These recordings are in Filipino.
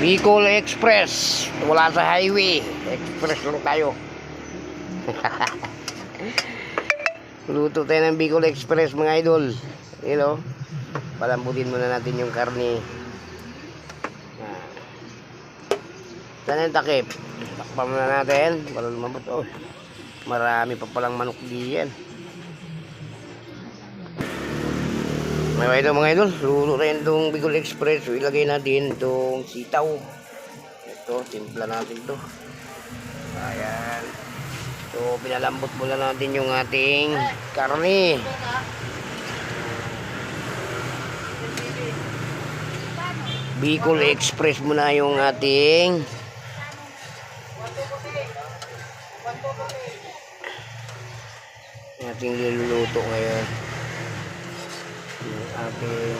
Bicol Express. Wala sa highway. Express lang tayo. Luto tayo ng Bicol Express mga idol. You know, palambutin muna natin yung karne. Saan yung takip? Takpan muna natin para lumabot. Oh, marami pa palang manok diyan. May ito mga idol, luto rin itong Bicol Express. So, ilagay natin itong sitaw. Ito, timpla natin ito. Ayan. So, pinalambot muna natin yung ating karne. Bicol Express muna yung ating niluluto ngayon. Yung ating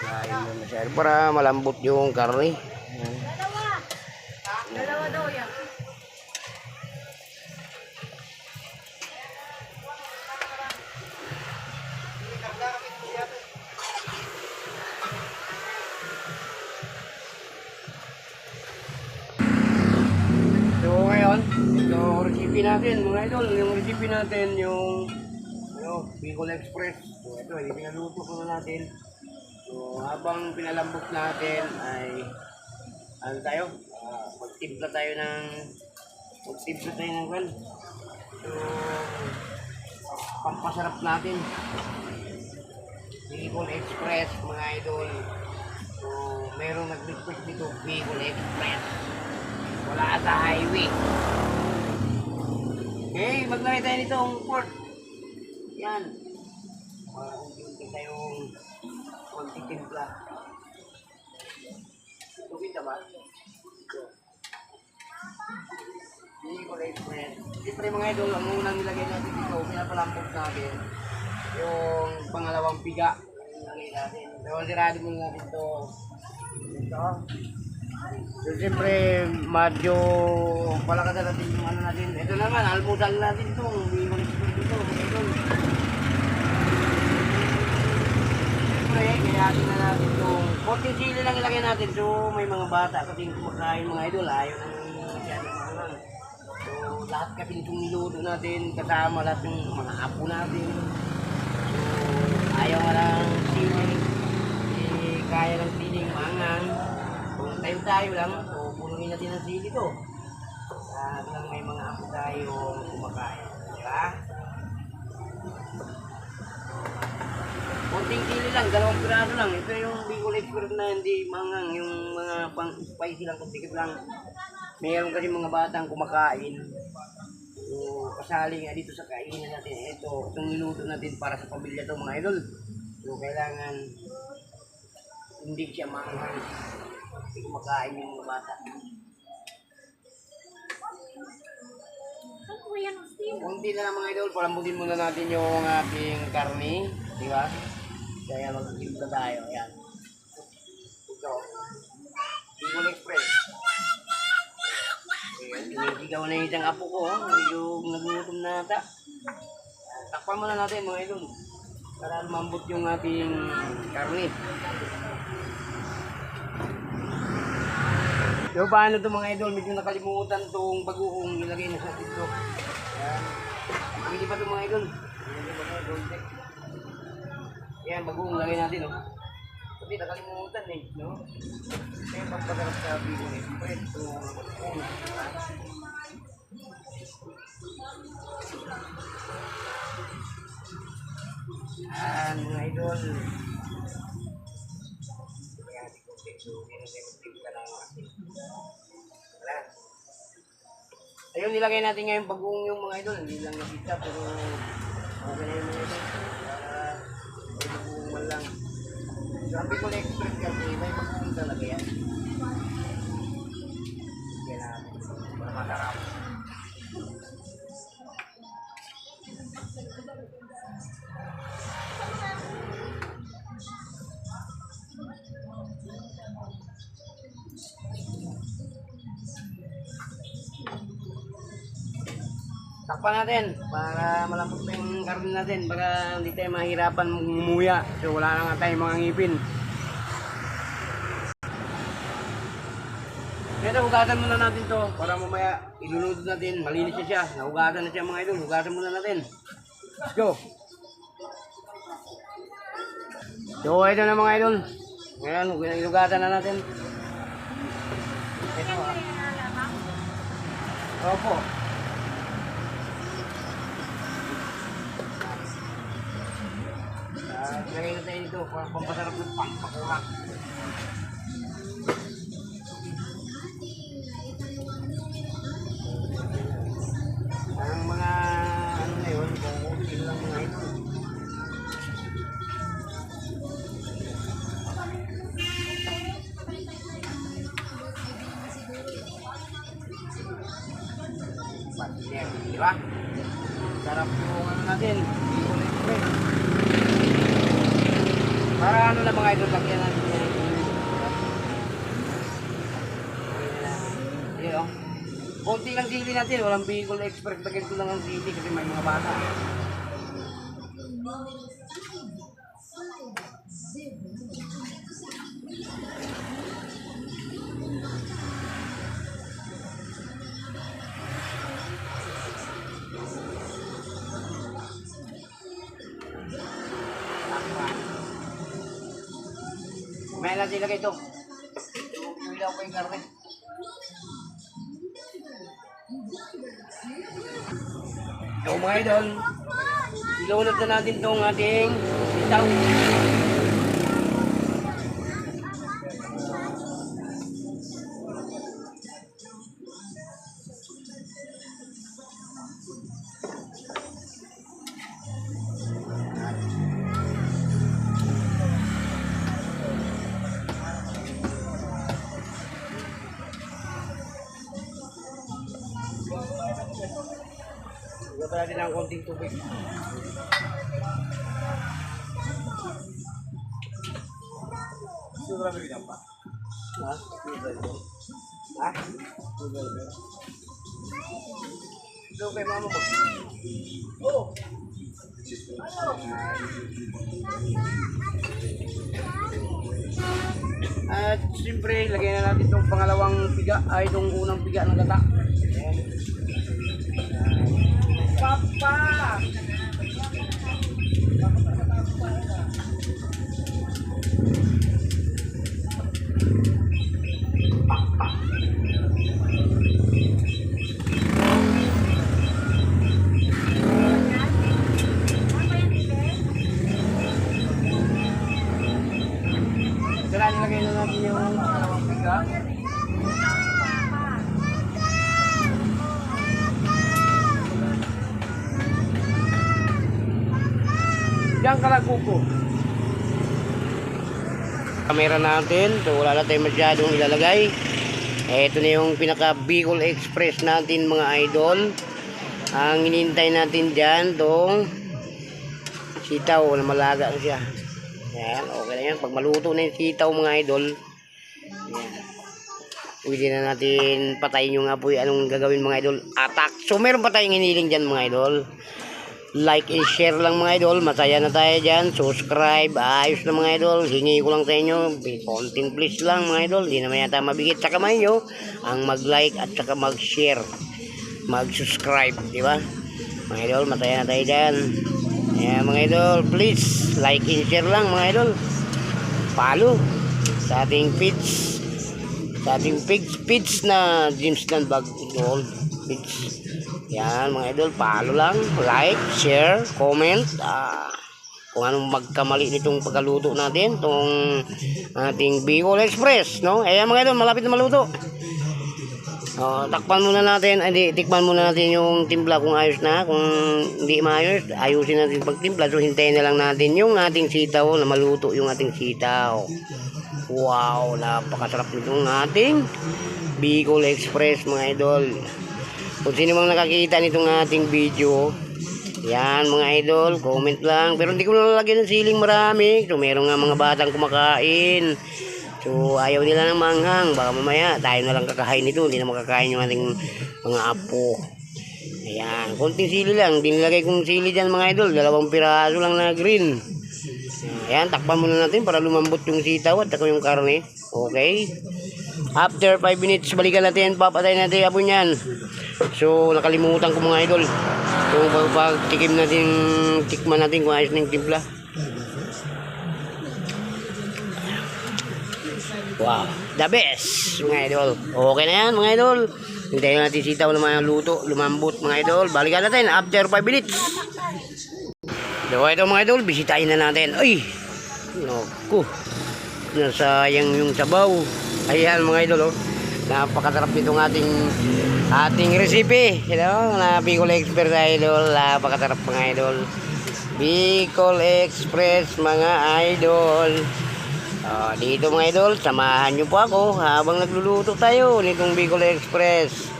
lain na masyado para malambot yung karne. Dalawa daw yan. So ngayon, ito recipe natin mga idol. Yung recipe natin yung Bicol Express. So ito, yung pinaluto ko na natin. So habang pinalambot natin ay ano tayo? Magtimpla tayo ng kan. So pampasarap natin. Bicol Express mga idol. So merong nag-request dito Bicol Express. Wala sa highway. Okay, maglagay tayo nitong pork. Yan. Unti-unti tayong magtitimpla. Tubig na ba? Bicol Express. Siyempre mga idol, ang unang nilagay natin dito, pinapalambot natin yung pangalawang piga. Nilagay natin. So, sirado muna natin ito. Ito. So, siyempre, medyo palakasan natin yung ano natin. Ito naman, almusal natin itong Bicol Express dito. Siyempre, kayatin na natin itong konting sili lang ilagay natin. So, may mga bata kasing kumakain mga idol. Ayaw na masyadong maangang. So, lahat kasi itong niluto natin, kasama lahat ng mga apo natin. So, ayaw nga lang sili. Kaya ng siling maangang. Tayo lang, so pulungin natin ang sili to. Lang may mga apo tayong kumakain. Diba? Konting sili lang, 2 piraso lang. Ito yung Bicol Express na hindi mangang, yung mga pang-spicy lang, kuntikip lang. Meron kasi mga batang kumakain. So, kasali nga dito sa kainan natin. Ito, itong niluto natin para sa pamilya to mga idol. So, kailangan hindi siya mangang. Hindi kumakain yung mga bata. Kunti na lang mga idol, palambutin muna natin yung ating karne. Di ba? Kaya mag-timpla tayo. Ayan. Ito. Bicol Express. Sinisigaw na yung isang apo ko. Medyo nagutom na ata. Takpan muna natin mga idol. Para lumambot yung ating karne. So paano ito mga idol, medyo nakalimutan itong bagoong nilagay na sa dito. Ayan. Hindi pa ito mga idol. Ayan, bagoong lagay natin. Oh. Kasi nakalimutan eh. No? Kaya pagpagarap sa Bicol Express. So, ayan mga idol. Ayun, nilagay natin ngayon bagong yung mga idol. Hindi lang nakita, pero okay na yung mga idol. May bagong man lang. So, ang Bicol Express kasi, may bagong talaga yan. Kaya natin, para masarap. Takpan natin para malambot na yung karne natin para hindi tayo mahirapan mumuya. So wala na nga tayong mga ngipin. Ito, hugasan muna natin to para mamaya ilunod natin. Malinis na siya. Nahugasan na siya mga idol. Hugasan muna natin. Let's go. So ito na mga idol. Ngayon, hugasan na natin. Ito ha. Opo. Lagay na tayo dito para pampasarap ng pampakurak. Ang mga ano na yun, kung lang mga ito. Partner, di ba? Sarap yung ano natin. Para ano na mga idol, lagyan natin yan. Ayan o. Konti lang sili natin, walang Bicol Express. Lagyan ko lang ang sili kasi may mga bata. May natin ilagay ito. Ilaw ko yung karne. So mga idol, ilunod na natin itong ating sitaw. Huwag pa natin ang konting tubig. Siguro kami bilang pa. Ha? Ha? Ito kay mama mo. Oo. At siyempre, lagyan na natin itong pangalawang piga, ay itong unang piga ng gata. Ayan. Papa! Kaya nilagay na natin yung pangalawang piga. Diyan ka lang kuko. Kamera natin, so wala na tayong masyadong ilalagay. Ito na yung pinaka Bicol Express natin mga idol. Ang inintay natin dyan, itong sitaw na malaga na siya. Yan, okay na yan. Pag maluto na yung sitaw mga idol, yan. Pwede na natin patayin yung apoy. Anong gagawin mga idol? Attack. So meron pa tayong hiniling dyan mga idol. Like and share lang mga idol. Masaya na tayo dyan. Subscribe. Ayos na mga idol. Hingi ko lang sa inyo. Content please lang mga idol. Hindi naman yata mabigit sa kamay nyo ang mag-like at saka mag-share. Mag-subscribe. Diba? Mga idol, masaya na tayo dyan. Ayan mga idol. Please like and share lang mga idol. Follow sa ating page. Sa ating page na James Dan Bag Gold page. Yan mga idol, follow lang, like, share, comment, kung anong magkamali nitong pagkaluto natin, itong ating Bicol Express, no? Ayan mga idol, malapit na maluto. Takpan muna natin, tikman muna natin yung timpla kung ayos na. Kung hindi maayos, ayusin natin pagtimpla. So hintayin na lang natin yung ating sitaw na maluto yung ating sitaw. Wow, napakasarap nitong ating Bicol Express mga idol. Kung sino mang nakakita nitong ating video, yan mga idol, comment lang. Pero hindi ko nalalagyan ng siling marami. So meron nga mga batang kumakain. So ayaw nila ng manghang. Baka mamaya tayo na lang kakain nito. Hindi na makakain yung ating mga apo. Ayan, konting sili lang. Dinilagay kong sili dyan mga idol. 2 piraso lang na green. Ayan, takpan muna natin para lumambot yung sitaw at saka yung karne. Okay. After 5 minutes, balikan natin. Papatay natin yung apoy niyan. So, nakalimutan ko mga idol. So, pag tikman natin kung ayos ng timpla. Wow, the best mga idol. Okay na yan mga idol. Hintayin natin sitaw na mga luto, lumambot mga idol. Balikan natin after 5 minutes. So ito mga idol, bisitahin na natin. Ay, naku, nasayang yung sabaw. Ayan mga idol, oh. Napakasarap nitong ating recipe. You know, na Bicol Express idol. Napakasarap mga idol. Bicol Express mga idol. Dito mga idol, samahan nyo po ako habang nagluluto tayo nitong Bicol Express.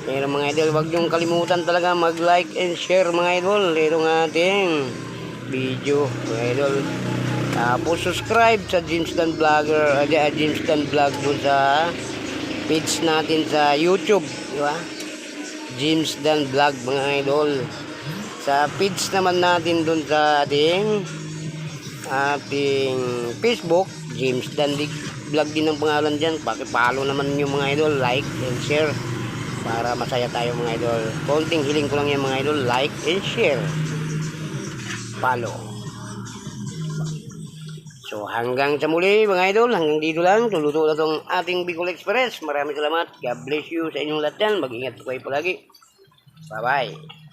Pero mga idol, wag nyo kalimutan talaga mag-like and share mga idol itong ating video mga idol. Tapos subscribe sa James Dan Vlogger, James Dan Vlog dun sa page natin sa YouTube, di ba? James Dan Vlog mga idol. Sa page naman natin dun sa ating Facebook, James Dan Vlog din ang pangalan dyan. Pakipalo naman yung mga idol, like and share para masaya tayo mga idol. Konting hiling ko lang yan mga idol, like and share, follow. So hanggang sa muli mga idol, hanggang dito lang tuluto na tong ating Bicol Express. Maraming salamat, God bless you sa inyong lahat yan. Mag-ingat po kayo palagi. Bye bye.